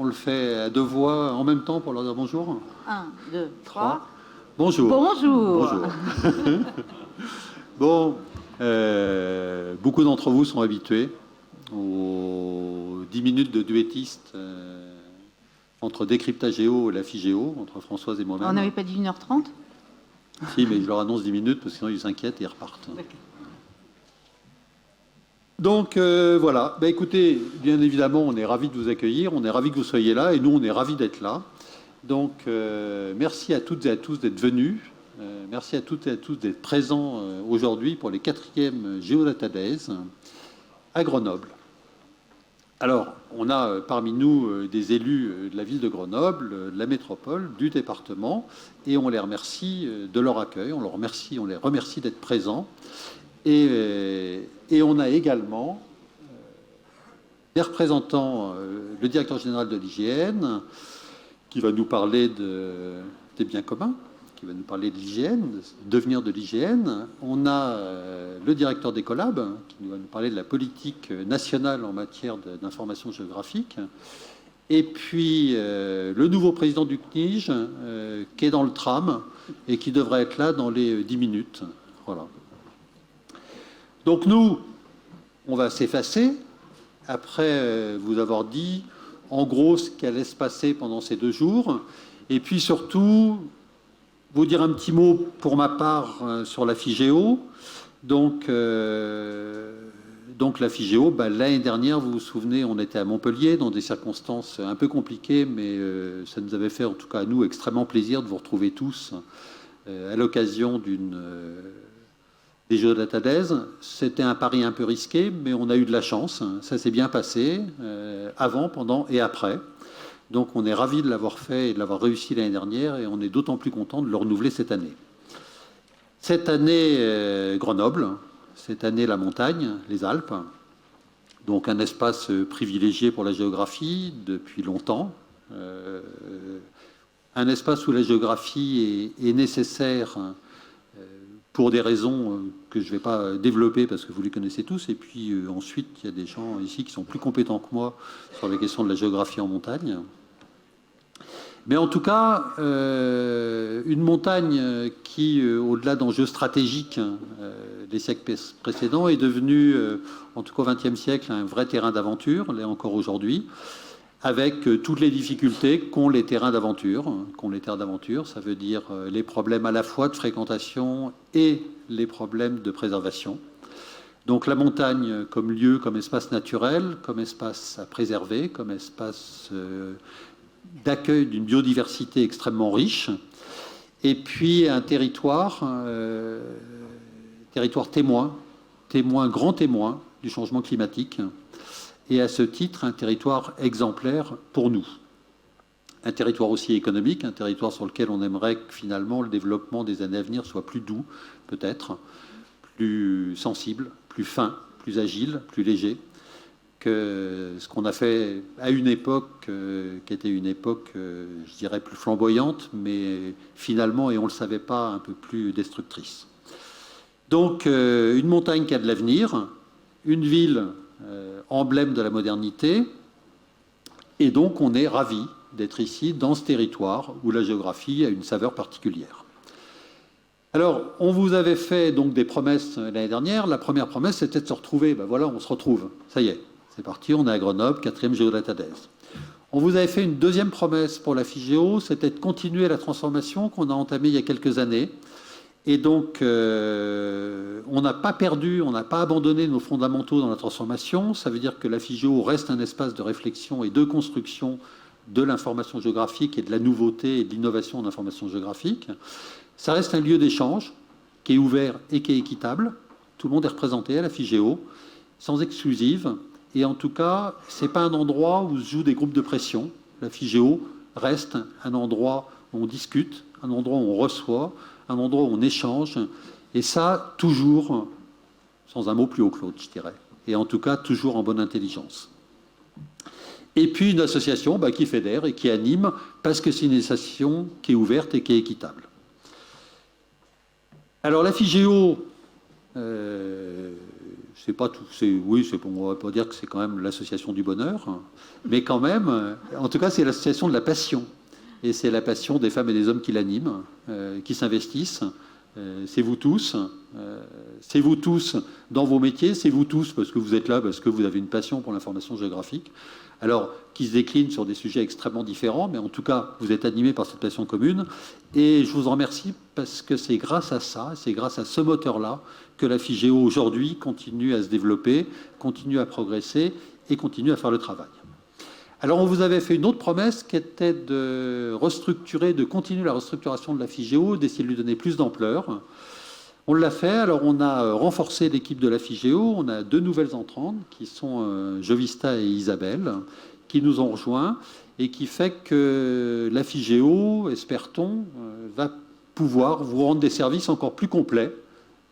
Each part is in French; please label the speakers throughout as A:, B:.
A: On le fait à deux voix en même temps pour leur dire bonjour.
B: Un, deux, trois.
A: Bonjour.
B: Bonjour.
A: Bonjour. Bon, beaucoup d'entre vous sont habitués aux 10 minutes de duettiste entre Décryptage Géo et la Figéo, entre Françoise et moi-même.
B: On n'avait pas dit 1h30?
A: Si, mais je leur annonce 10 minutes parce que sinon ils s'inquiètent et ils repartent. Donc voilà, écoutez, bien évidemment, on est ravis de vous accueillir, on est ravis que vous soyez là et nous, on est ravis d'être là. Donc merci à toutes et à tous d'être venus. Merci à toutes et à tous d'être présents aujourd'hui pour les 4e Geodata Days à Grenoble. Alors, on a parmi nous des élus de la ville de Grenoble, de la métropole, du département, et on les remercie de leur accueil, on les remercie d'être présents. Et on a également des représentants, le directeur général de l'IGN, qui va nous parler des biens communs, qui va nous parler de l'IGN, devenir de l'IGN. On a le directeur d'Ecolab, qui va nous parler de la politique nationale en matière d'information géographique. Et puis le nouveau président du CNIJ, qui est dans le tram et qui devrait être là dans les 10 minutes. Voilà. Donc nous, on va s'effacer après vous avoir dit en gros ce qui allait se passer pendant ces 2 jours, et puis surtout vous dire un petit mot pour ma part sur la Figéo. Donc la Figéo, l'année dernière, vous vous souvenez, on était à Montpellier dans des circonstances un peu compliquées, mais ça nous avait fait en tout cas à nous extrêmement plaisir de vous retrouver tous à l'occasion des Geodata Days. C'était un pari un peu risqué, mais on a eu de la chance. Ça s'est bien passé, avant, pendant et après. Donc on est ravis de l'avoir fait et de l'avoir réussi l'année dernière, et on est d'autant plus content de le renouveler cette année. Cette année, Grenoble, cette année, la montagne, les Alpes. Donc un espace privilégié pour la géographie depuis longtemps. Un espace où la géographie est nécessaire pour des raisons que je ne vais pas développer parce que vous les connaissez tous. Et puis ensuite, il y a des gens ici qui sont plus compétents que moi sur les questions de la géographie en montagne. Mais en tout cas, une montagne qui, au-delà d'enjeux stratégiques des siècles précédents, est devenue, en tout cas au XXe siècle, un vrai terrain d'aventure, là encore aujourd'hui, avec toutes les difficultés qu'ont les terrains d'aventure. Ça veut dire les problèmes à la fois de fréquentation et les problèmes de préservation. Donc la montagne comme lieu, comme espace naturel, comme espace à préserver, comme espace d'accueil d'une biodiversité extrêmement riche, et puis un territoire témoin, grand témoin du changement climatique, et à ce titre, un territoire exemplaire pour nous. Un territoire aussi économique, un territoire sur lequel on aimerait que finalement le développement des années à venir soit plus doux, peut-être, plus sensible, plus fin, plus agile, plus léger, que ce qu'on a fait à une époque qui était une époque, je dirais, plus flamboyante, mais finalement, et on ne le savait pas, un peu plus destructrice. Donc, une montagne qui a de l'avenir, une ville emblème de la modernité, et donc on est ravis d'être ici, dans ce territoire où la géographie a une saveur particulière. Alors, on vous avait fait donc des promesses l'année dernière. La première promesse, c'était de se retrouver. Voilà, on se retrouve. Ça y est, c'est parti, on est à Grenoble, 4e Geodata Days. On vous avait fait une deuxième promesse pour la Figéo, c'était de continuer la transformation qu'on a entamée il y a quelques années. Et donc, on n'a pas perdu, on n'a pas abandonné nos fondamentaux dans la transformation. Ça veut dire que la Figéo reste un espace de réflexion et de construction de l'information géographique et de la nouveauté et de l'innovation en information géographique. Ça reste un lieu d'échange qui est ouvert et qui est équitable. Tout le monde est représenté à la Figéo, sans exclusive. Et en tout cas, ce n'est pas un endroit où se jouent des groupes de pression. La Figéo reste un endroit où on discute, un endroit où on reçoit, un endroit où on échange, et ça, toujours, sans un mot plus haut que l'autre, je dirais, et en tout cas, toujours en bonne intelligence. Et puis, une association qui fédère et qui anime, parce que c'est une association qui est ouverte et qui est équitable. Alors, la Figéo, je c'est pas tout. On va pas dire que c'est quand même l'association du bonheur, hein, mais quand même, en tout cas, c'est l'association de la passion. Et c'est la passion des femmes et des hommes qui l'animent, qui s'investissent. C'est vous tous. C'est vous tous dans vos métiers. C'est vous tous parce que vous êtes là, parce que vous avez une passion pour l'information géographique. Alors, qui se décline sur des sujets extrêmement différents, mais en tout cas, vous êtes animés par cette passion commune. Et je vous en remercie parce que c'est grâce à ça, c'est grâce à ce moteur-là que la FIGEO aujourd'hui continue à se développer, continue à progresser et continue à faire le travail. Alors, on vous avait fait une autre promesse qui était de restructurer, de continuer la restructuration de la FIGEO, d'essayer de lui donner plus d'ampleur. On l'a fait, alors on a renforcé l'équipe de la FIGEO, on a 2 nouvelles entrantes qui sont Jovista et Isabelle, qui nous ont rejoints et qui fait que la FIGEO, espère-t-on, va pouvoir vous rendre des services encore plus complets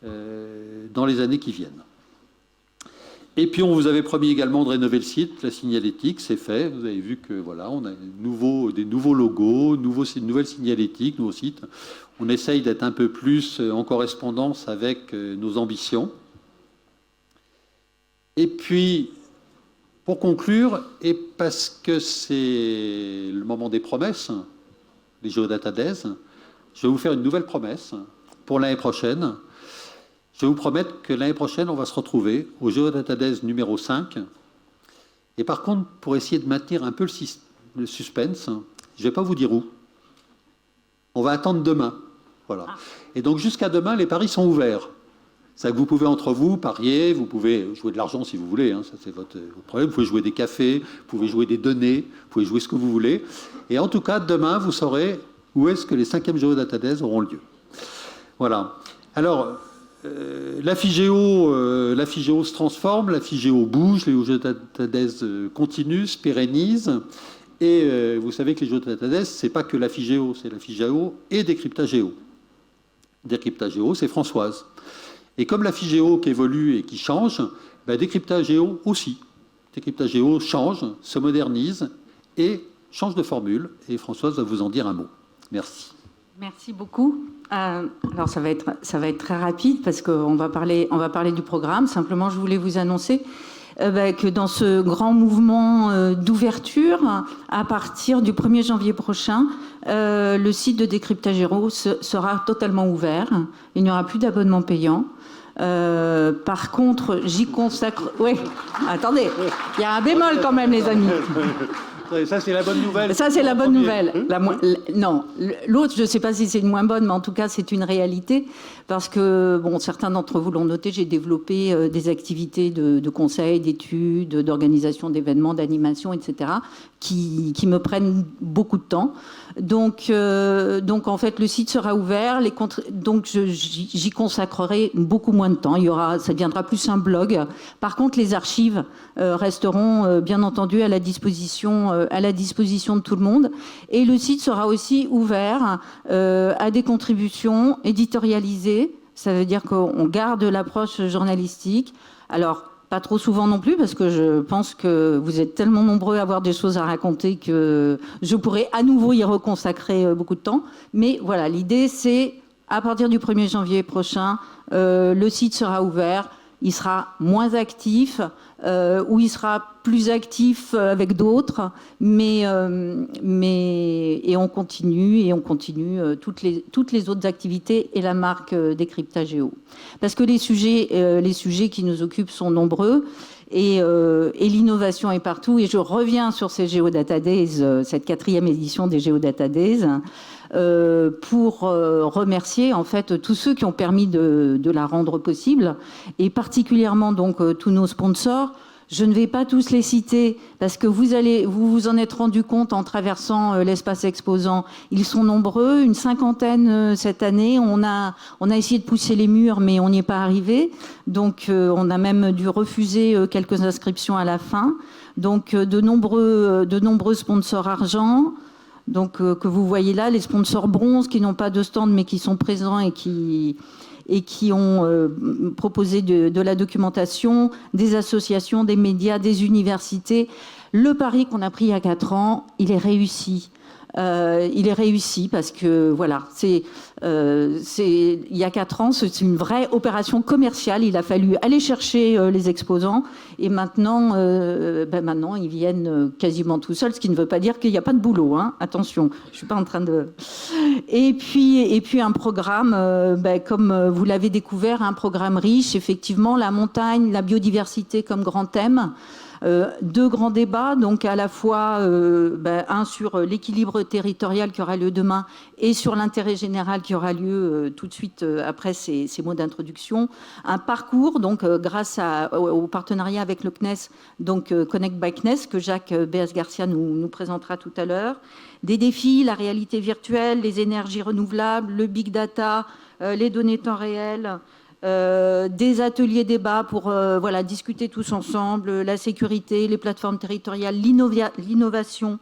A: dans les années qui viennent. Et puis on vous avait promis également de rénover le site, la signalétique, c'est fait. Vous avez vu que voilà, on a des nouveaux logos, une nouvelle signalétique, nouveau site. On essaye d'être un peu plus en correspondance avec nos ambitions. Et puis, pour conclure, et parce que c'est le moment des promesses, les Géodata Days, je vais vous faire une nouvelle promesse pour l'année prochaine. Je vais vous promettre que l'année prochaine, on va se retrouver au Géodata Days numéro 5. Et par contre, pour essayer de maintenir un peu le suspense, je ne vais pas vous dire où. On va attendre demain. Voilà. Et donc, jusqu'à demain, les paris sont ouverts. C'est que vous pouvez entre vous parier, vous pouvez jouer de l'argent si vous voulez, hein, ça c'est votre problème. Vous pouvez jouer des cafés, vous pouvez jouer des données, vous pouvez jouer ce que vous voulez. Et en tout cas, demain, vous saurez où est-ce que les 5e Géodata Days auront lieu. Voilà. Alors, la FIGEO se transforme, la FIGEO bouge, les Géodata Days continuent, se pérennisent. Et vous savez que les Géodata Days, ce n'est pas que la FIGEO, c'est la FIGEO et Décryptagéo. Décryptagéo, c'est Françoise. Et comme la FIGEO qui évolue et qui change, Décryptagéo aussi. Décryptagéo change, se modernise et change de formule. Et Françoise va vous en dire un mot. Merci.
B: Merci beaucoup. Alors ça va être très rapide parce qu'on va parler du programme. Simplement, je voulais vous annoncer que dans ce grand mouvement d'ouverture, à partir du 1er janvier prochain, le site de Décryptagéo sera totalement ouvert. Il n'y aura plus d'abonnement payant. Par contre, j'y consacre... Oui, attendez, il y a un bémol quand même, les amis.
A: Ça, c'est la bonne nouvelle.
B: Ça, c'est la bonne nouvelle. Non, l'autre, je ne sais pas si c'est une moins bonne, mais en tout cas, c'est une réalité. Parce que, bon, certains d'entre vous l'ont noté, j'ai développé des activités de conseil, d'études, d'organisation d'événements, d'animation, etc., qui me prennent beaucoup de temps. Donc, en fait, le site sera ouvert. Donc, j'y consacrerai beaucoup moins de temps. Ça deviendra plus un blog. Par contre, les archives resteront, bien entendu, à la disposition de tout le monde. Et le site sera aussi ouvert à des contributions éditorialisées. Ça veut dire qu'on garde l'approche journalistique. Alors, pas trop souvent non plus, parce que je pense que vous êtes tellement nombreux à avoir des choses à raconter que je pourrais à nouveau y reconsacrer beaucoup de temps. Mais voilà, l'idée, c'est, à partir du 1er janvier prochain, le site sera ouvert. Il sera moins actif, ou il sera plus actif avec d'autres, mais on continue toutes les autres activités et la marque Décryptagéo. Parce que les sujets qui nous occupent sont nombreux et l'innovation est partout. Et je reviens sur ces Géodata Days, cette 4e édition des Géodata Days, pour remercier en fait tous ceux qui ont permis de la rendre possible, et particulièrement donc tous nos sponsors. Je ne vais pas tous les citer parce que vous vous en êtes rendu compte en traversant l'espace exposant. Ils sont nombreux, une 50aine cette année. On a essayé de pousser les murs, mais on n'y est pas arrivé. Donc on a même dû refuser quelques inscriptions à la fin. Donc de nombreux sponsors argent. Donc, que vous voyez là, les sponsors bronze qui n'ont pas de stand mais qui sont présents et qui ont proposé de la documentation, des associations, des médias, des universités. Le pari qu'on a pris il y a 4 ans, il est réussi. Il est réussi parce que, voilà, il y a 4 ans, c'est une vraie opération commerciale. Il a fallu aller chercher les exposants et maintenant, maintenant ils viennent quasiment tout seuls, ce qui ne veut pas dire qu'il n'y a pas de boulot. Hein. Attention, je ne suis pas en train de... Et puis un programme, comme vous l'avez découvert, un programme riche, effectivement, la montagne, la biodiversité comme grand thème. 2 grands débats, donc à la fois un sur l'équilibre territorial qui aura lieu demain et sur l'intérêt général qui aura lieu tout de suite après ces mots d'introduction. Un parcours, donc grâce au partenariat avec le CNES, donc Connect by CNES, que Jacques Béas-Garcia nous présentera tout à l'heure. Des défis, la réalité virtuelle, les énergies renouvelables, le big data, les données temps réel, des ateliers débats pour discuter tous ensemble, la sécurité, les plateformes territoriales, l'innovation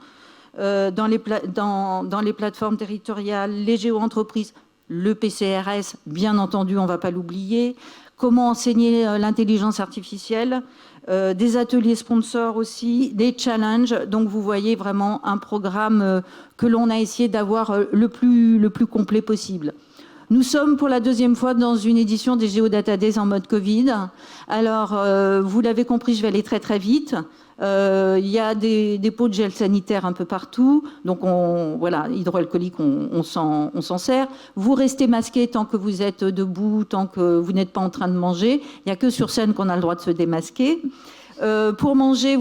B: dans les plateformes territoriales, les géo-entreprises, le PCRS, bien entendu, on ne va pas l'oublier, comment enseigner l'intelligence artificielle, des ateliers sponsors aussi, des challenges. Donc vous voyez vraiment un programme que l'on a essayé d'avoir le plus complet possible. Nous sommes pour la 2e fois dans une édition des Geodata Days en mode Covid. Alors, vous l'avez compris, je vais aller très très vite. Il y a des pots de gel sanitaire un peu partout. Donc, hydroalcoolique, on s'en sert. Vous restez masqué tant que vous êtes debout, tant que vous n'êtes pas en train de manger. Il n'y a que sur scène qu'on a le droit de se démasquer. Pour manger,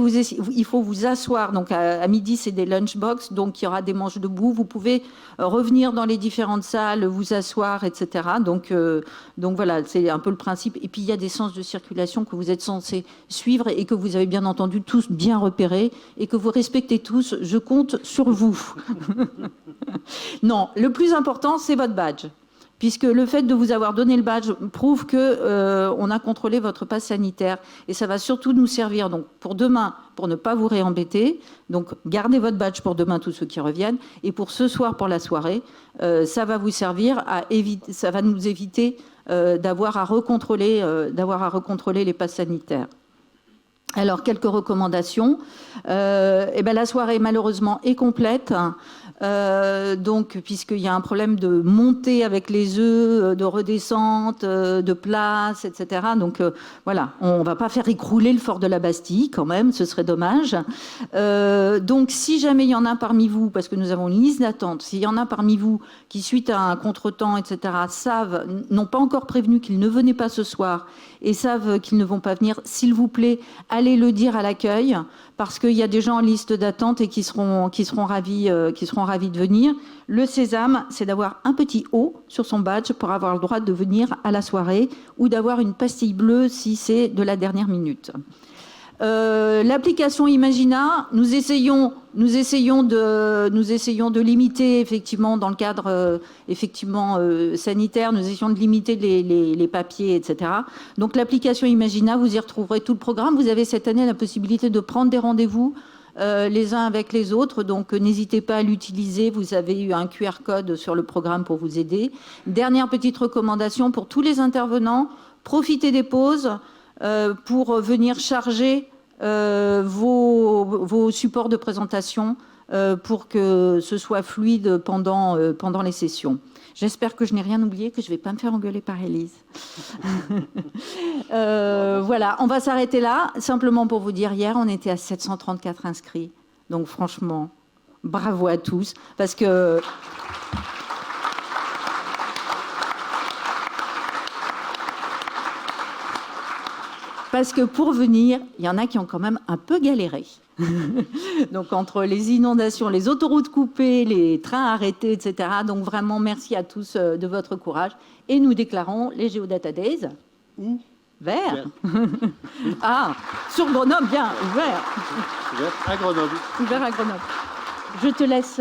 B: il faut vous asseoir. Donc à midi, c'est des lunchbox, donc il y aura des manches debout. Vous pouvez revenir dans les différentes salles, vous asseoir, etc. Donc voilà, c'est un peu le principe. Et puis il y a des sens de circulation que vous êtes censés suivre et que vous avez bien entendu tous bien repérés et que vous respectez tous. Je compte sur vous. Non, le plus important, c'est votre badge. Puisque le fait de vous avoir donné le badge prouve qu'on a contrôlé votre passe sanitaire. Et ça va surtout nous servir donc, pour demain, pour ne pas vous réembêter. Donc, gardez votre badge pour demain, tous ceux qui reviennent. Et pour ce soir, pour la soirée, ça va vous servir ça va nous éviter d'avoir à recontrôler les passes sanitaires. Alors, quelques recommandations. La soirée, malheureusement, est complète. Donc, puisqu'il y a un problème de montée avec les œufs, de redescente, de place, etc. Donc, voilà, on ne va pas faire écrouler le fort de la Bastille, quand même, ce serait dommage. Donc, si jamais il y en a parmi vous, parce que nous avons une liste d'attente, s'il y en a parmi vous qui, suite à un contretemps, etc., n'ont pas encore prévenu qu'ils ne venaient pas ce soir et savent qu'ils ne vont pas venir, s'il vous plaît, allez le dire à l'accueil, parce qu'il y a des gens en liste d'attente et qui seront ravis de venir. Le sésame, c'est d'avoir un petit O sur son badge pour avoir le droit de venir à la soirée ou d'avoir une pastille bleue si c'est de la dernière minute. L'application Imagina, nous essayons de limiter effectivement dans le cadre sanitaire, nous essayons de limiter les papiers, etc. Donc l'application Imagina, vous y retrouverez tout le programme. Vous avez cette année la possibilité de prendre des rendez-vous les uns avec les autres, donc n'hésitez pas à l'utiliser. Vous avez eu un QR code sur le programme pour vous aider. Dernière petite recommandation pour tous les intervenants, profitez des pauses pour venir charger vos supports de présentation pour que ce soit fluide pendant les sessions. J'espère que je n'ai rien oublié, que je ne vais pas me faire engueuler par Élise. Voilà, on va s'arrêter là. Simplement pour vous dire, hier, on était à 734 inscrits. Donc franchement, bravo à tous. Parce que... pour venir, il y en a qui ont quand même un peu galéré. Donc entre les inondations, les autoroutes coupées, les trains arrêtés, etc. Donc vraiment, merci à tous de votre courage. Et nous déclarons les Geodata Days. Où ? Vert. Ah, sur Grenoble, bien, vert.
A: Vert à Grenoble.
B: Vert à Grenoble. Je te laisse...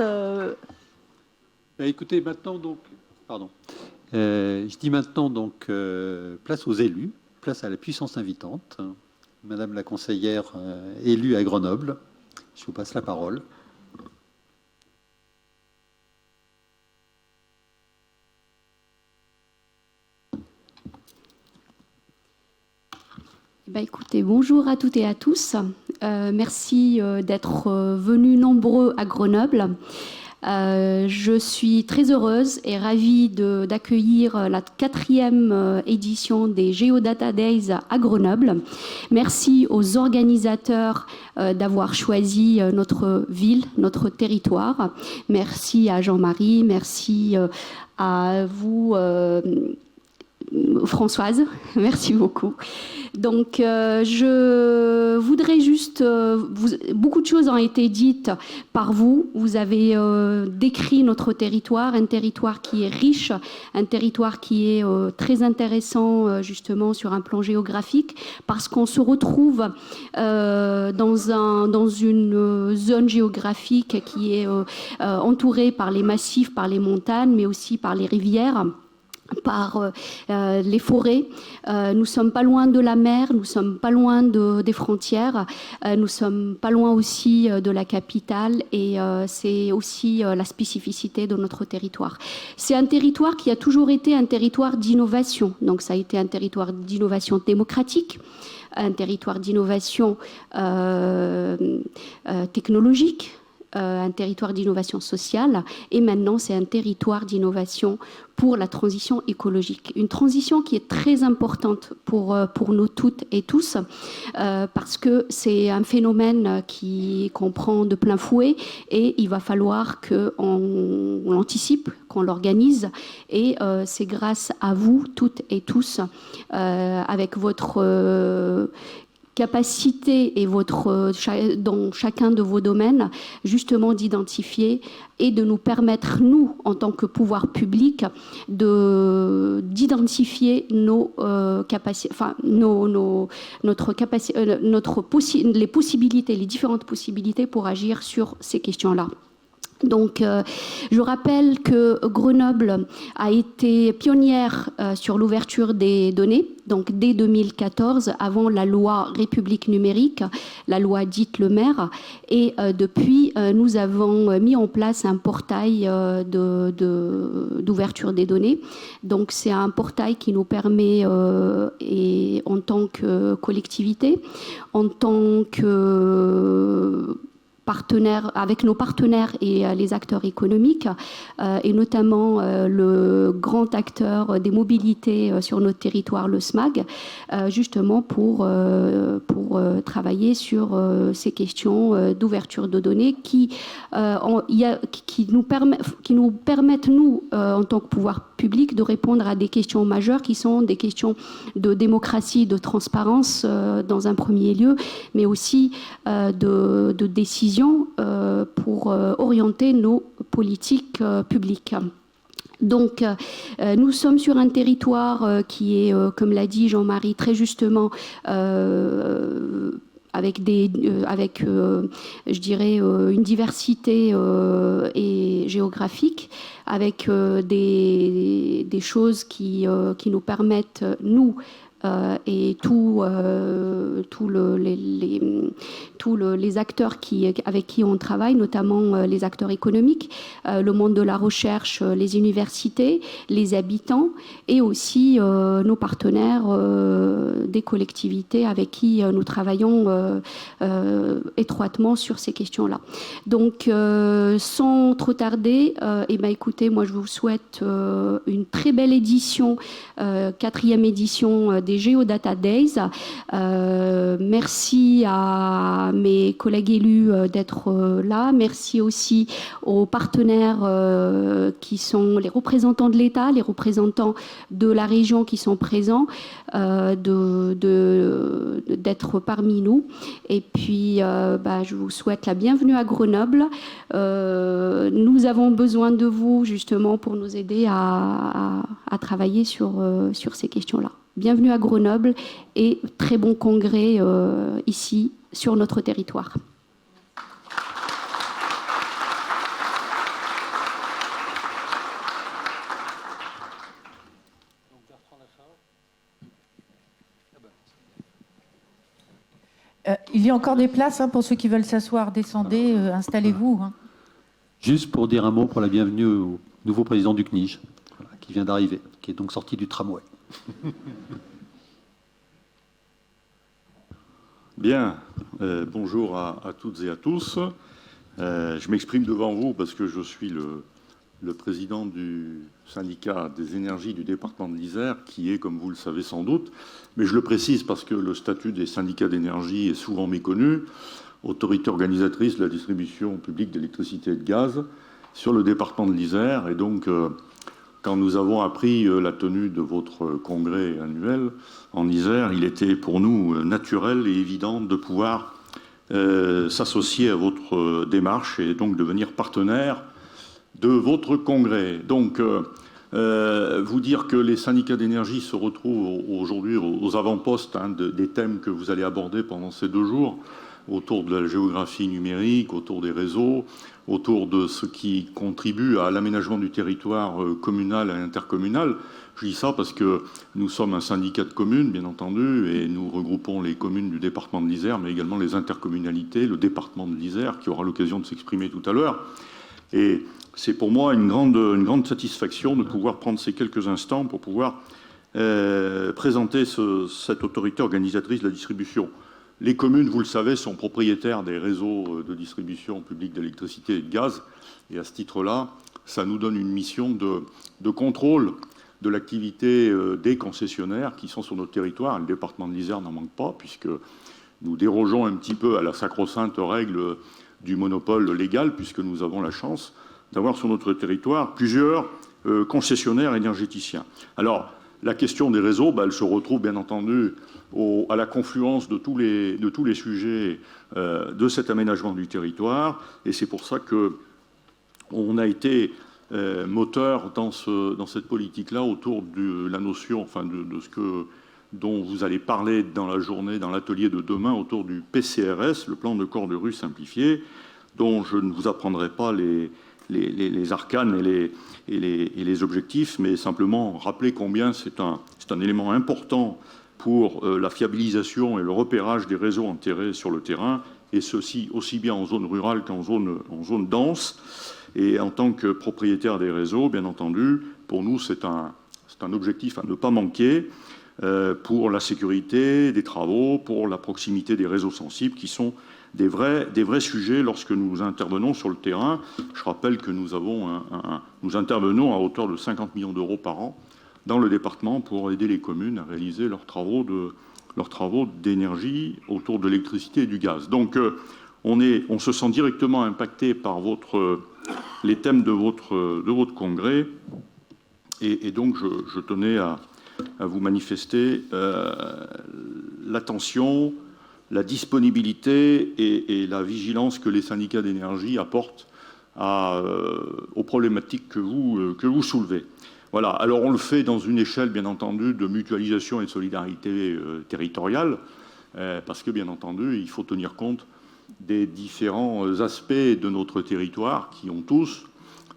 A: Écoutez, maintenant donc... Pardon. Je dis maintenant donc place aux élus. Place à la puissance invitante. Madame la conseillère élue à Grenoble, je vous passe la parole.
C: Écoutez, bonjour à toutes et à tous. Merci d'être venus nombreux à Grenoble. Je suis très heureuse et ravie d'accueillir la 4e édition des Geodata Days à Grenoble. Merci aux organisateurs d'avoir choisi notre ville, notre territoire. Merci à Jean-Marie, merci à vous, Françoise, merci beaucoup. Donc, je voudrais juste... beaucoup de choses ont été dites par vous. Vous avez décrit notre territoire, un territoire qui est riche, un territoire qui est très intéressant justement sur un plan géographique, parce qu'on se retrouve dans une zone géographique qui est entourée par les massifs, par les montagnes, mais aussi par les rivières, par les forêts. Nous sommes pas loin de la mer, nous sommes pas loin des frontières, nous sommes pas loin aussi de la capitale, et c'est aussi la spécificité de notre territoire. C'est un territoire qui a toujours été un territoire d'innovation. Donc ça a été un territoire d'innovation démocratique, un territoire d'innovation technologique, un territoire d'innovation sociale, et maintenant c'est un territoire d'innovation pour la transition écologique. Une transition qui est très importante pour nous toutes et tous, parce que c'est un phénomène qu'on prend de plein fouet, et il va falloir qu'on l'anticipe, qu'on l'organise, et c'est grâce à vous toutes et tous, avec votre capacité et dans chacun de vos domaines, justement d'identifier et de nous permettre, nous, en tant que pouvoir public, d'identifier les possibilités, les différentes possibilités pour agir sur ces questions-là. Donc, je rappelle que Grenoble a été pionnière sur l'ouverture des données, donc dès 2014, avant la loi République numérique, la loi dite Le Maire, et depuis, nous avons mis en place un portail d'ouverture des données. Donc, c'est un portail qui nous permet, et en tant que collectivité, en tant que partenaires, avec nos partenaires et les acteurs économiques, et notamment le grand acteur des mobilités sur notre territoire, le SMAG, justement pour travailler sur ces questions d'ouverture de données qui nous permettent, nous, en tant que pouvoir public, de répondre à des questions majeures qui sont des questions de démocratie, de transparence dans un premier lieu, mais aussi de décision pour orienter nos politiques publiques. Donc, nous sommes sur un territoire qui est, comme l'a dit Jean-Marie très justement, avec je dirais, une diversité et géographique, avec des choses qui nous permettent, nous, et tous les acteurs avec qui on travaille, notamment les acteurs économiques, le monde de la recherche, les universités, les habitants, et aussi nos partenaires des collectivités avec qui nous travaillons étroitement sur ces questions-là. Donc, sans trop tarder, écoutez, moi je vous souhaite une très belle édition, 4e édition des Geodata Days. Merci à mes collègues élus d'être là. Merci aussi aux partenaires qui sont les représentants de l'État, les représentants de la région qui sont présents, d'être parmi nous. Et puis, je vous souhaite la bienvenue à Grenoble. Nous avons besoin de vous justement pour nous aider à travailler sur ces questions-là. Bienvenue à Grenoble et très bon congrès ici sur notre territoire.
D: Il y a encore des places pour ceux qui veulent s'asseoir. Descendez, installez-vous.
A: Juste pour dire un mot pour la bienvenue au nouveau président du CNIJ, qui vient d'arriver, qui est donc sorti du tramway.
E: Bien, bonjour à toutes et à tous. Je m'exprime devant vous parce que je suis le président du syndicat des énergies du département de l'Isère, qui est, comme vous le savez sans doute, mais je le précise parce que le statut des syndicats d'énergie est souvent méconnu, autorité organisatrice de la distribution publique d'électricité et de gaz sur le département de l'Isère. Et donc, quand nous avons appris la tenue de votre congrès annuel en Isère, il était pour nous naturel et évident de pouvoir s'associer à votre démarche et donc devenir partenaire de votre congrès. Donc, vous dire que les syndicats d'énergie se retrouvent aujourd'hui aux avant-postes des thèmes que vous allez aborder pendant ces 2 jours, autour de la géographie numérique, autour des réseaux, autour de ce qui contribue à l'aménagement du territoire communal et intercommunal. Je dis ça parce que nous sommes un syndicat de communes, bien entendu, et nous regroupons les communes du département de l'Isère, mais également les intercommunalités, le département de l'Isère, qui aura l'occasion de s'exprimer tout à l'heure. Et c'est pour moi une grande satisfaction de pouvoir prendre ces quelques instants pour pouvoir présenter cette autorité organisatrice de la distribution. Les communes, vous le savez, sont propriétaires des réseaux de distribution publique d'électricité et de gaz. Et à ce titre-là, ça nous donne une mission de contrôle de l'activité des concessionnaires qui sont sur notre territoire. Le département de l'Isère n'en manque pas, puisque nous dérogeons un petit peu à la sacro-sainte règle du monopole légal, puisque nous avons la chance d'avoir sur notre territoire plusieurs concessionnaires énergéticiens. Alors, la question des réseaux, elle se retrouve bien entendu à la confluence de tous les sujets de cet aménagement du territoire, et c'est pour ça qu'on a été moteur dans cette politique-là autour de la notion, enfin de ce dont vous allez parler dans la journée, dans l'atelier de demain, autour du PCRS, le plan de corps de rue simplifié, dont je ne vous apprendrai pas les arcanes et les objectifs, mais simplement rappeler combien c'est un élément important pour la fiabilisation et le repérage des réseaux enterrés sur le terrain, et ceci aussi bien en zone rurale qu'en zone dense. Et en tant que propriétaire des réseaux, bien entendu, pour nous, c'est un objectif à ne pas manquer pour la sécurité des travaux, pour la proximité des réseaux sensibles, qui sont des vrais sujets lorsque nous intervenons sur le terrain. Je rappelle que nous intervenons à hauteur de 50 millions d'euros par an dans le département pour aider les communes à réaliser leurs travaux d'énergie autour de l'électricité et du gaz. Donc, on se sent directement impacté par les thèmes de votre congrès, et donc je tenais à vous manifester l'attention, la disponibilité et la vigilance que les syndicats d'énergie apportent aux problématiques que vous soulevez. Voilà. Alors on le fait dans une échelle, bien entendu, de mutualisation et de solidarité territoriale, parce que, bien entendu, il faut tenir compte des différents aspects de notre territoire qui ont tous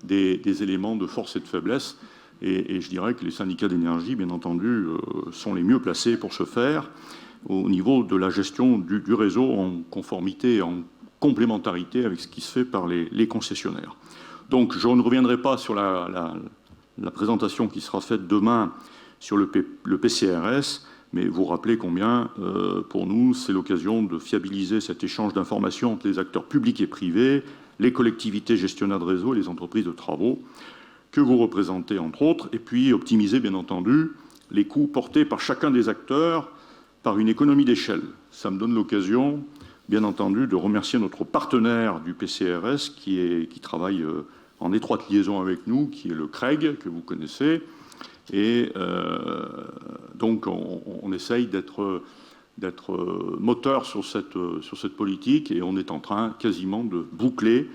E: des éléments de force et de faiblesse. Et je dirais que les syndicats d'énergie, bien entendu, sont les mieux placés pour ce faire au niveau de la gestion du réseau en conformité, en complémentarité avec ce qui se fait par les concessionnaires. Donc je ne reviendrai pas sur la présentation qui sera faite demain sur le PCRS, mais vous rappelez combien, pour nous, c'est l'occasion de fiabiliser cet échange d'informations entre les acteurs publics et privés, les collectivités gestionnaires de réseau et les entreprises de travaux que vous représentez, entre autres, et puis optimiser, bien entendu, les coûts portés par chacun des acteurs par une économie d'échelle. Ça me donne l'occasion, bien entendu, de remercier notre partenaire du PCRS qui travaille en étroite liaison avec nous, qui est le CREG, que vous connaissez. Et donc, on essaye d'être moteur sur cette politique, et on est en train quasiment de boucler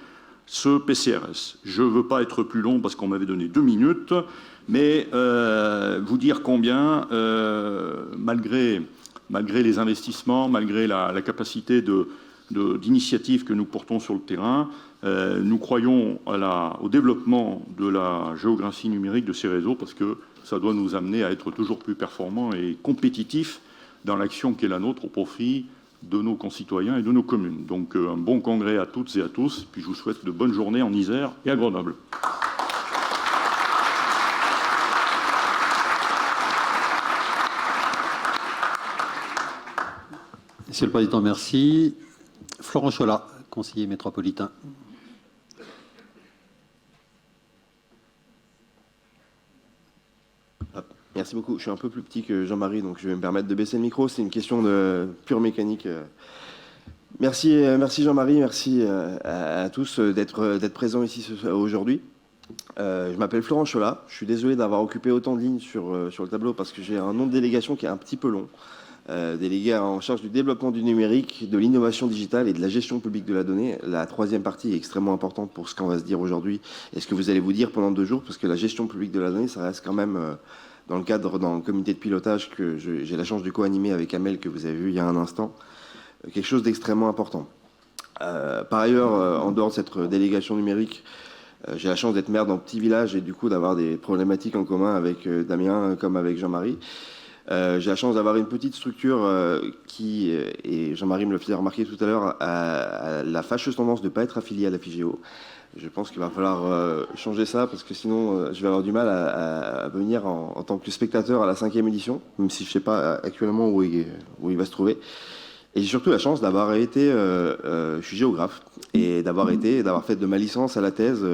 E: ce PCRS. Je ne veux pas être plus long parce qu'on m'avait donné 2 minutes, mais vous dire combien, malgré les investissements, malgré la capacité d'initiative que nous portons sur le terrain, nous croyons au développement de la géographie numérique de ces réseaux, parce que ça doit nous amener à être toujours plus performants et compétitifs dans l'action qui est la nôtre au profit de nos concitoyens et de nos communes. Donc un bon congrès à toutes et à tous, puis je vous souhaite de bonnes journées en Isère et à Grenoble.
A: Monsieur le Président, merci. Florent Cholat, conseiller métropolitain.
F: Merci beaucoup. Je suis un peu plus petit que Jean-Marie, donc je vais me permettre de baisser le micro. C'est une question de pure mécanique. Merci Jean-Marie, merci à tous d'être présents ici aujourd'hui. Je m'appelle Florent Cholat. Je suis désolé d'avoir occupé autant de lignes sur le tableau parce que j'ai un nom de délégation qui est un petit peu long. Délégué en charge du développement du numérique, de l'innovation digitale et de la gestion publique de la donnée. La troisième partie est extrêmement importante pour ce qu'on va se dire aujourd'hui et ce que vous allez vous dire pendant 2 jours, parce que la gestion publique de la donnée, ça reste quand même dans le comité de pilotage que j'ai la chance de co-animer avec Amel, que vous avez vu il y a un instant, quelque chose d'extrêmement important. Par ailleurs, en dehors de cette délégation numérique, j'ai la chance d'être maire d'un petit village et du coup d'avoir des problématiques en commun avec Damien comme avec Jean-Marie. J'ai la chance d'avoir une petite structure qui, et Jean-Marie me le faisait remarquer tout à l'heure, a la fâcheuse tendance de ne pas être affiliée à la FIGEO. Je pense qu'il va falloir changer ça parce que sinon je vais avoir du mal à venir en tant que spectateur à la 5e édition, même si je ne sais pas actuellement où il va se trouver. Et j'ai surtout la chance d'avoir été, je suis géographe, et d'avoir fait de ma licence à la thèse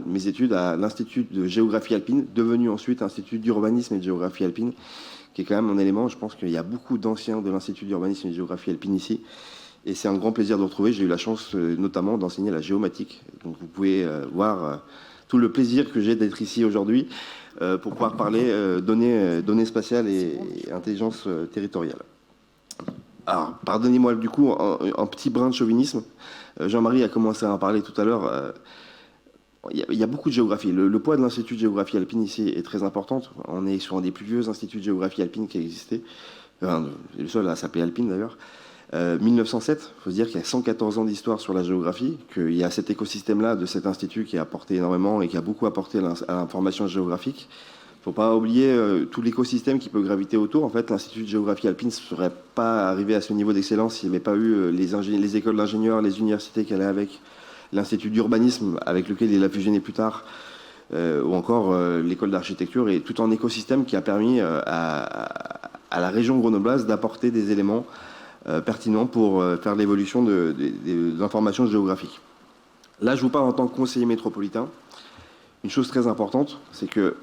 F: mes études à l'Institut de géographie alpine, devenu ensuite Institut d'urbanisme et de géographie alpine, qui est quand même mon élément. Je pense qu'il y a beaucoup d'anciens de l'Institut d'urbanisme et de géographie alpine ici. Et c'est un grand plaisir de retrouver. J'ai eu la chance notamment d'enseigner la géomatique. Donc vous pouvez voir tout le plaisir que j'ai d'être ici aujourd'hui pour pouvoir parler données spatiales et intelligence territoriale. Alors, pardonnez-moi du coup un petit brin de chauvinisme. Jean-Marie a commencé à en parler tout à l'heure. Il y a beaucoup de géographie. Le poids de l'Institut de géographie alpine ici est très important. On est sur un des plus vieux instituts de géographie alpine qui a existé. Le seul à s'appeler Alpine d'ailleurs. 1907, il faut se dire qu'il y a 114 ans d'histoire sur la géographie, qu'il y a cet écosystème-là de cet institut qui a apporté énormément et qui a beaucoup apporté à l'information géographique. Il ne faut pas oublier tout l'écosystème qui peut graviter autour. En fait, l'Institut de géographie alpine ne serait pas arrivé à ce niveau d'excellence s'il n'y avait pas eu les écoles d'ingénieurs, les universités qu'elle a avec, l'Institut d'urbanisme avec lequel il a fusionné plus tard, ou encore l'école d'architecture, et tout un écosystème qui a permis à la région grenobloise d'apporter des éléments pertinents pour faire l'évolution de l'information géographique. Là, je vous parle en tant que conseiller métropolitain. Une chose très importante, c'est que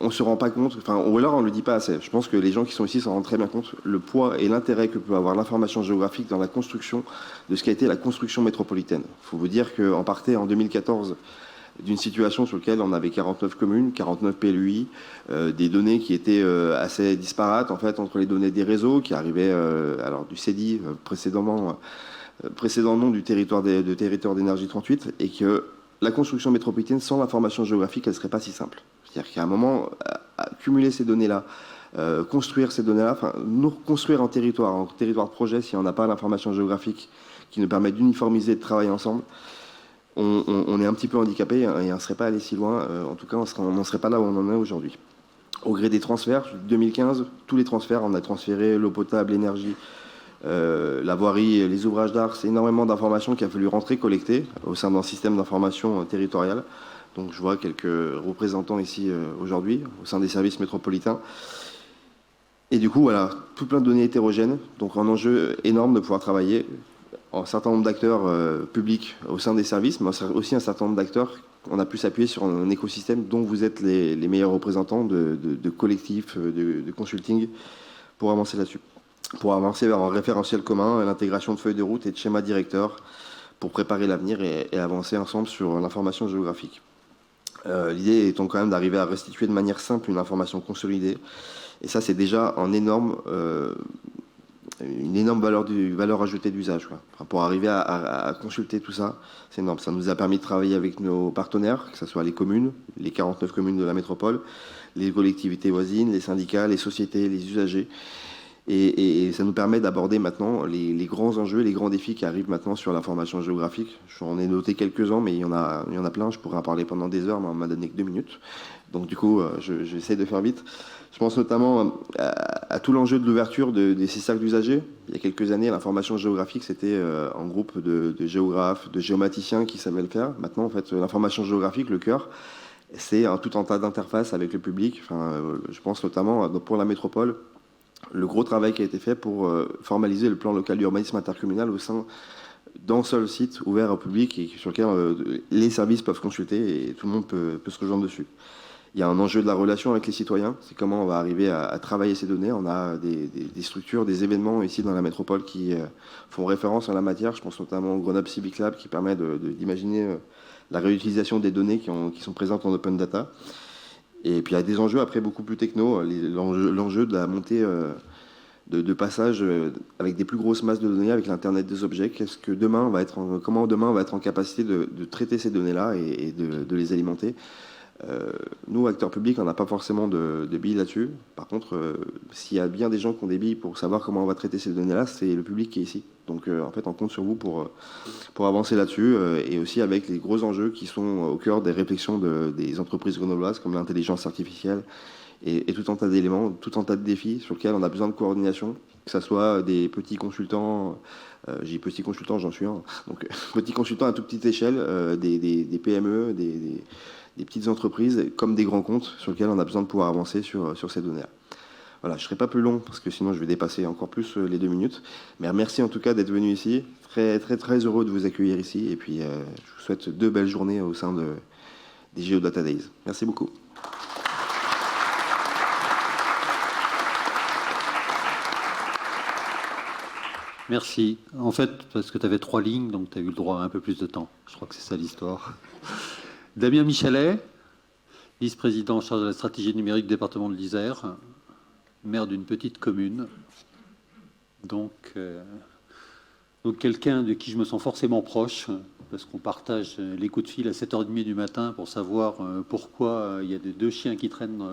F: on ne se rend pas compte, ou alors on ne le dit pas assez. Je pense que les gens qui sont ici s'en rendent très bien compte, le poids et l'intérêt que peut avoir l'information géographique dans la construction de ce qu'a été la construction métropolitaine. Il faut vous dire qu'on partait en 2014 d'une situation sur laquelle on avait 49 communes, 49 PLUI, des données qui étaient assez disparates en fait entre les données des réseaux qui arrivaient alors du CEDI, précédent nom du territoire d'énergie 38, et que la construction métropolitaine sans l'information géographique, elle ne serait pas si simple. C'est-à-dire qu'à un moment, accumuler ces données-là, construire ces données-là, nous construire un territoire de projet, si on n'a pas l'information géographique qui nous permet d'uniformiser et de travailler ensemble, on est un petit peu handicapé et on ne serait pas allé si loin. En tout cas, on n'en serait pas là où on en est aujourd'hui. Au gré des transferts, 2015, tous les transferts, on a transféré l'eau potable, l'énergie, la voirie, les ouvrages d'art, c'est énormément d'informations qu'il a fallu rentrer, collecter au sein d'un système d'information territorial. Donc je vois quelques représentants ici aujourd'hui au sein des services métropolitains. Et du coup, voilà, tout plein de données hétérogènes. Donc un enjeu énorme de pouvoir travailler un certain nombre d'acteurs publics au sein des services, mais aussi un certain nombre d'acteurs. On a pu s'appuyer sur un écosystème dont vous êtes les meilleurs représentants de collectifs, de consulting, pour avancer là-dessus. Pour avancer vers un référentiel commun, l'intégration de feuilles de route et de schémas directeurs pour préparer l'avenir et avancer ensemble sur l'information géographique. L'idée étant quand même d'arriver à restituer de manière simple une information consolidée. Et ça, c'est déjà une énorme valeur ajoutée d'usage. Enfin, pour arriver à consulter tout ça, c'est énorme. Ça nous a permis de travailler avec nos partenaires, que ce soit les communes, les 49 communes de la métropole, les collectivités voisines, les syndicats, les sociétés, les usagers. Et ça nous permet d'aborder maintenant les grands enjeux, les grands défis qui arrivent maintenant sur l'information géographique. J'en ai noté quelques-uns, mais il y en a plein. Je pourrais en parler pendant des heures, mais on m'a donné que 2 minutes. Donc du coup, j'essaie de faire vite. Je pense notamment à tout l'enjeu de l'ouverture de ces cercles d'usagers. Il y a quelques années, l'information géographique, c'était un groupe de géographes, de géomaticiens qui savaient le faire. Maintenant, en fait, l'information géographique, le cœur, c'est tout un tas d'interfaces avec le public. Enfin, je pense notamment pour la métropole, le gros travail qui a été fait pour formaliser le plan local d'urbanisme intercommunal au sein d'un seul site ouvert au public et sur lequel les services peuvent consulter et tout le monde peut se rejoindre dessus. Il y a un enjeu de la relation avec les citoyens, c'est comment on va arriver à travailler ces données. On a des structures, des événements ici dans la métropole qui font référence en la matière. Je pense notamment au Grenoble Civic Lab qui permet d'imaginer la réutilisation des données qui sont présentes en open data. Et puis il y a des enjeux après beaucoup plus techno, l'enjeu de la montée de passage avec des plus grosses masses de données, avec l'Internet des objets. Comment demain on va être en capacité de traiter ces données-là et de les alimenter. Nous, acteurs publics, on n'a pas forcément de billes là-dessus. Par contre, s'il y a bien des gens qui ont des billes pour savoir comment on va traiter ces données-là, c'est le public qui est ici. Donc, en fait, on compte sur vous pour avancer là-dessus et aussi avec les gros enjeux qui sont au cœur des réflexions des entreprises grenobloises, comme l'intelligence artificielle et tout un tas d'éléments, tout un tas de défis sur lesquels on a besoin de coordination, que ce soit des petits consultants, j'ai petits consultants, j'en suis un, donc petits consultants à toute petite échelle, des PME, des petites entreprises comme des grands comptes sur lesquels on a besoin de pouvoir avancer sur ces données-là. Voilà, je ne serai pas plus long parce que sinon je vais dépasser encore plus les 2 minutes. Mais merci en tout cas d'être venu ici. Très, très, très heureux de vous accueillir ici. Et puis je vous souhaite 2 belles journées au sein des Geodata Days. Merci beaucoup.
A: Merci. En fait, parce que tu avais 3 lignes, donc tu as eu le droit à un peu plus de temps. Je crois que c'est ça l'histoire. Damien Michalet, vice-président en charge de la stratégie numérique du département de l'Isère, maire d'une petite commune. Donc quelqu'un de qui je me sens forcément proche, parce qu'on partage les coups de fil à 7h30 du matin pour savoir pourquoi il y a 2 chiens qui traînent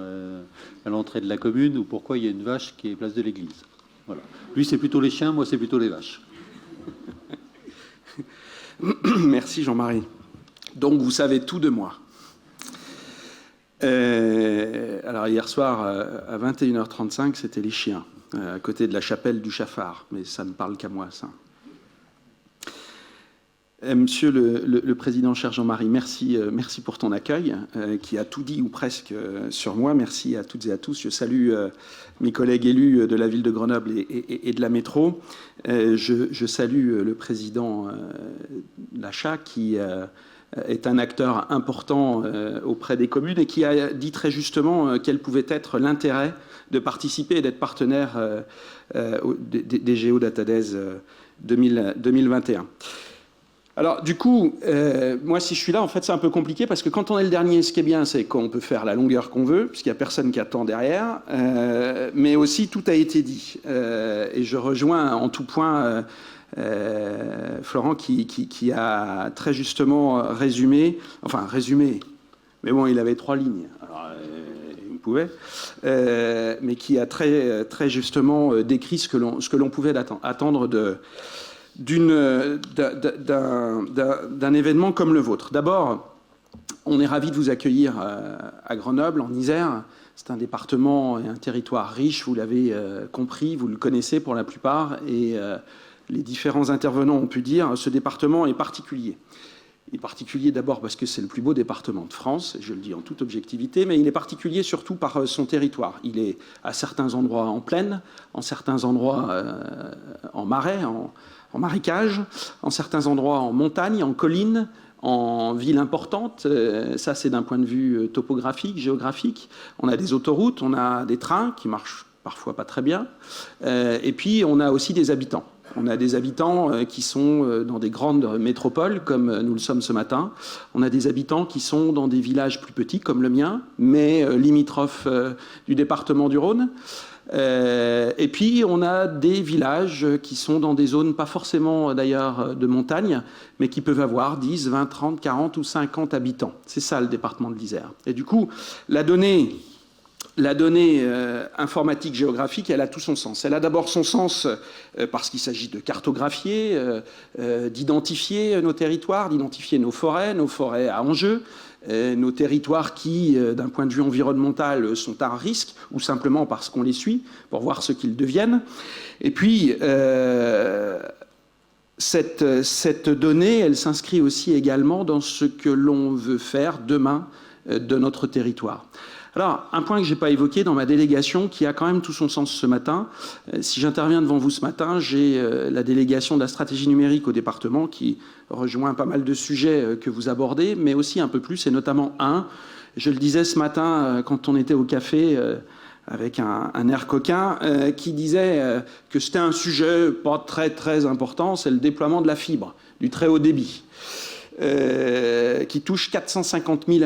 A: à l'entrée de la commune ou pourquoi il y a une vache qui est place de l'église. Voilà. Lui, c'est plutôt les chiens, moi, c'est plutôt les vaches.
G: Merci Jean-Marie. Donc, vous savez tout de moi. Alors, hier soir, à 21h35, c'était les chiens, à côté de la chapelle du Chafard. Mais ça ne parle qu'à moi, ça. Monsieur le Président, cher Jean-Marie, merci pour ton accueil, qui a tout dit ou presque sur moi. Merci à toutes et à tous. Je salue mes collègues élus de la ville de Grenoble et de la métro. Je salue le Président Lachat, qui est un acteur important auprès des communes et qui a dit très justement quel pouvait être l'intérêt de participer et d'être partenaire des Geodata Days 2021. Alors du coup, moi si je suis là, en fait c'est un peu compliqué parce que quand on est le dernier, ce qui est bien, c'est qu'on peut faire la longueur qu'on veut, puisqu'il n'y a personne qui attend derrière, mais aussi tout a été dit. Et je rejoins en tout point Florent qui a très justement résumé, mais bon, il avait 3 lignes, alors il pouvait, mais qui a très, très justement décrit ce que l'on pouvait attendre d'un événement comme le vôtre. D'abord, on est ravis de vous accueillir à Grenoble, en Isère. C'est un département et un territoire riche, vous l'avez compris, vous le connaissez pour la plupart, et les différents intervenants ont pu dire ce département est particulier. Il est particulier d'abord parce que c'est le plus beau département de France, je le dis en toute objectivité, mais il est particulier surtout par son territoire. Il est à certains endroits en plaine, en certains endroits en marais, en marécage, en certains endroits en montagne, en colline, en ville importante. Ça, c'est d'un point de vue topographique, géographique. On a des autoroutes, on a des trains qui marchent parfois pas très bien. Et puis, on a aussi des habitants. On a des habitants qui sont dans des grandes métropoles, comme nous le sommes ce matin. On a des habitants qui sont dans des villages plus petits, comme le mien, mais limitrophes du département du Rhône. Et puis, on a des villages qui sont dans des zones, pas forcément d'ailleurs de montagne, mais qui peuvent avoir 10, 20, 30, 40 ou 50 habitants. C'est ça le département de l'Isère. Et du coup, la donnée informatique géographique, elle a tout son sens. Elle a d'abord son sens parce qu'il s'agit de cartographier, d'identifier nos territoires, d'identifier nos forêts à enjeu, nos territoires qui, d'un point de vue environnemental, sont à risque, ou simplement parce qu'on les suit, pour voir ce qu'ils deviennent. Et puis, cette donnée, elle s'inscrit aussi également dans ce que l'on veut faire demain de notre territoire. Alors, un point que je n'ai pas évoqué dans ma délégation, qui a quand même tout son sens ce matin. Si j'interviens devant vous ce matin, j'ai la délégation de la stratégie numérique au département qui rejoint pas mal de sujets que vous abordez, mais aussi un peu plus, et notamment un Je le disais ce matin quand on était au café avec un air coquin qui disait que c'était un sujet pas très très important, c'est le déploiement de la fibre, du très haut débit. Qui touche 450 000,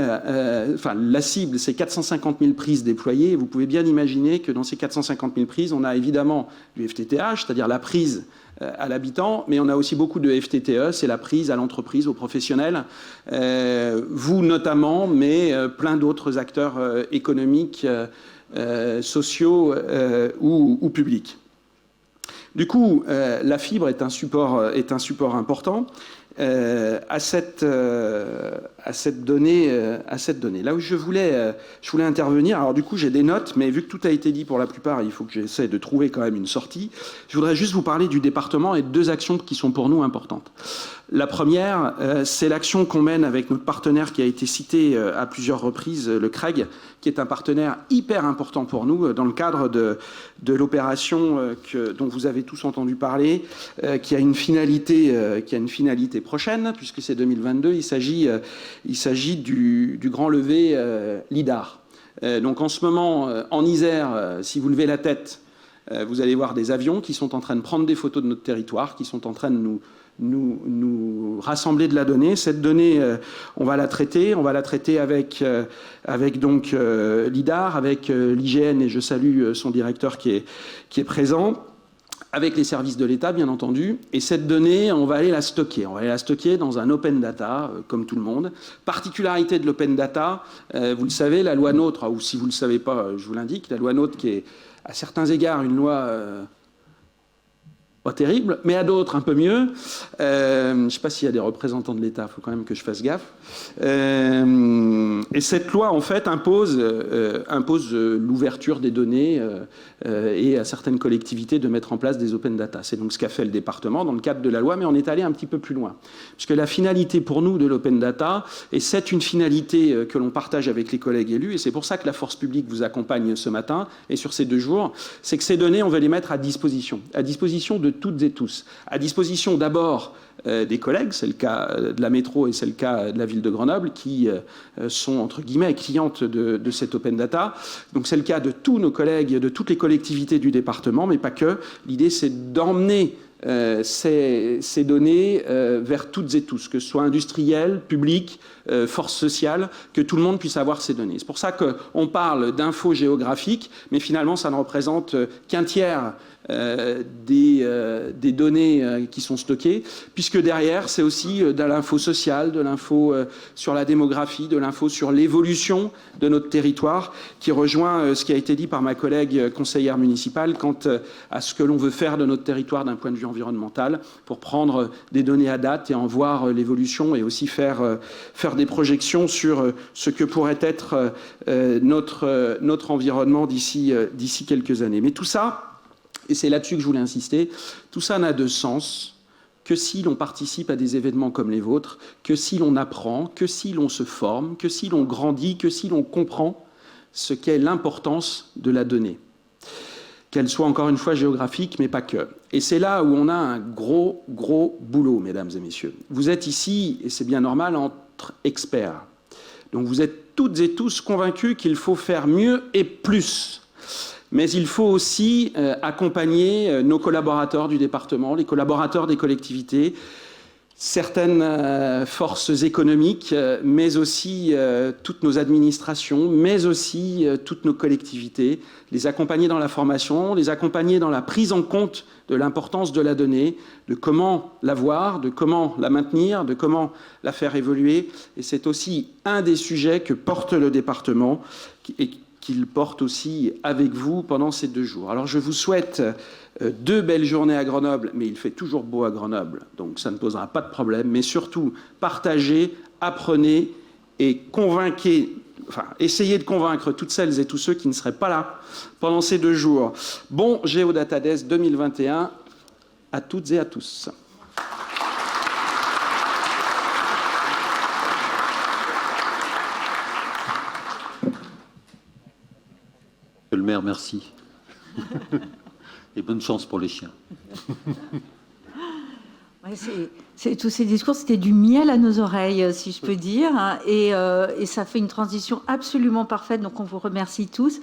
G: enfin la cible c'est 450 000 prises déployées. Vous pouvez bien imaginer que dans ces 450 000 prises, on a évidemment du FTTH, c'est-à-dire la prise à l'habitant, mais on a aussi beaucoup de FTTE, c'est la prise à l'entreprise, aux professionnels, vous notamment, mais plein d'autres acteurs économiques, sociaux ou publics. Du coup, la fibre est un support important. À cette donnée. Là où je voulais intervenir, alors du coup j'ai des notes, mais vu que tout a été dit pour la plupart, il faut que j'essaie de trouver quand même une sortie. Je voudrais juste vous parler du département et de 2 actions qui sont pour nous importantes. La première, c'est l'action qu'on mène avec notre partenaire qui a été cité à plusieurs reprises, le CREG, qui est un partenaire hyper important pour nous dans le cadre de l'opération dont vous avez tous entendu parler, qui a une finalité prochaine, puisque c'est 2022. Il s'agit du grand lever LIDAR. Donc en ce moment, en Isère, si vous levez la tête, vous allez voir des avions qui sont en train de prendre des photos de notre territoire, qui sont en train de nous rassembler de la donnée. Cette donnée, on va la traiter avec donc LIDAR, avec l'IGN, et je salue son directeur qui est présent, avec les services de l'État, bien entendu. Et cette donnée, on va aller la stocker. On va aller la stocker dans un open data, comme tout le monde. Particularité de l'open data, vous le savez, la loi NOTRe, ou si vous ne le savez pas, je vous l'indique, la loi NOTRe qui est à certains égards une loi pas terrible, mais à d'autres un peu mieux. Je ne sais pas s'il y a des représentants de l'État, il faut quand même que je fasse gaffe. Et cette loi, en fait, impose l'ouverture des données et à certaines collectivités de mettre en place des open data. C'est donc ce qu'a fait le département dans le cadre de la loi, mais on est allé un petit peu plus loin. Puisque la finalité pour nous de l'open data, et c'est une finalité que l'on partage avec les collègues élus, et c'est pour ça que la force publique vous accompagne ce matin et sur ces 2 jours, c'est que ces données, on veut les mettre à disposition de toutes et tous. À disposition d'abord des collègues, c'est le cas de la métro et c'est le cas de la ville de Grenoble, qui sont entre guillemets clientes de cette open data. Donc c'est le cas de tous nos collègues, de toutes les collectivités du département, mais pas que. L'idée c'est d'emmener ces données vers toutes et tous, que ce soit industriels, publics, forces sociales, que tout le monde puisse avoir ces données. C'est pour ça qu'on parle d'infos géographiques, mais finalement ça ne représente qu'un tiers des données qui sont stockées, puisque derrière, c'est aussi de l'info sociale, de l'info sur la démographie, de l'info sur l'évolution de notre territoire, qui rejoint ce qui a été dit par ma collègue conseillère municipale quant à ce que l'on veut faire de notre territoire d'un point de vue environnemental, pour prendre des données à date et en voir l'évolution, et aussi faire des projections sur ce que pourrait être notre environnement d'ici quelques années. Mais tout ça, et c'est là-dessus que je voulais insister, tout ça n'a de sens que si l'on participe à des événements comme les vôtres, que si l'on apprend, que si l'on se forme, que si l'on grandit, que si l'on comprend ce qu'est l'importance de la donnée. Qu'elle soit encore une fois géographique, mais pas que. Et c'est là où on a un gros boulot, mesdames et messieurs. Vous êtes ici, et c'est bien normal, entre experts. Donc vous êtes toutes et tous convaincus qu'il faut faire mieux et plus. Mais il faut aussi accompagner nos collaborateurs du département, les collaborateurs des collectivités, certaines forces économiques, mais aussi toutes nos administrations, mais aussi toutes nos collectivités, les accompagner dans la formation, les accompagner dans la prise en compte de l'importance de la donnée, de comment l'avoir, de comment la maintenir, de comment la faire évoluer. Et c'est aussi un des sujets que porte le département et qu'il porte aussi avec vous pendant ces 2 jours. Alors je vous souhaite 2 belles journées à Grenoble, mais il fait toujours beau à Grenoble, donc ça ne posera pas de problème, mais surtout partagez, apprenez et convainquez, essayez de convaincre toutes celles et tous ceux qui ne seraient pas là pendant ces 2 jours. Bon Géodata Days 2021 à toutes et à tous.
A: Monsieur le maire, merci. Et bonne chance pour les chiens.
B: Tous ces discours, c'était du miel à nos oreilles, si je peux dire, et ça fait une transition absolument parfaite, donc on vous remercie tous.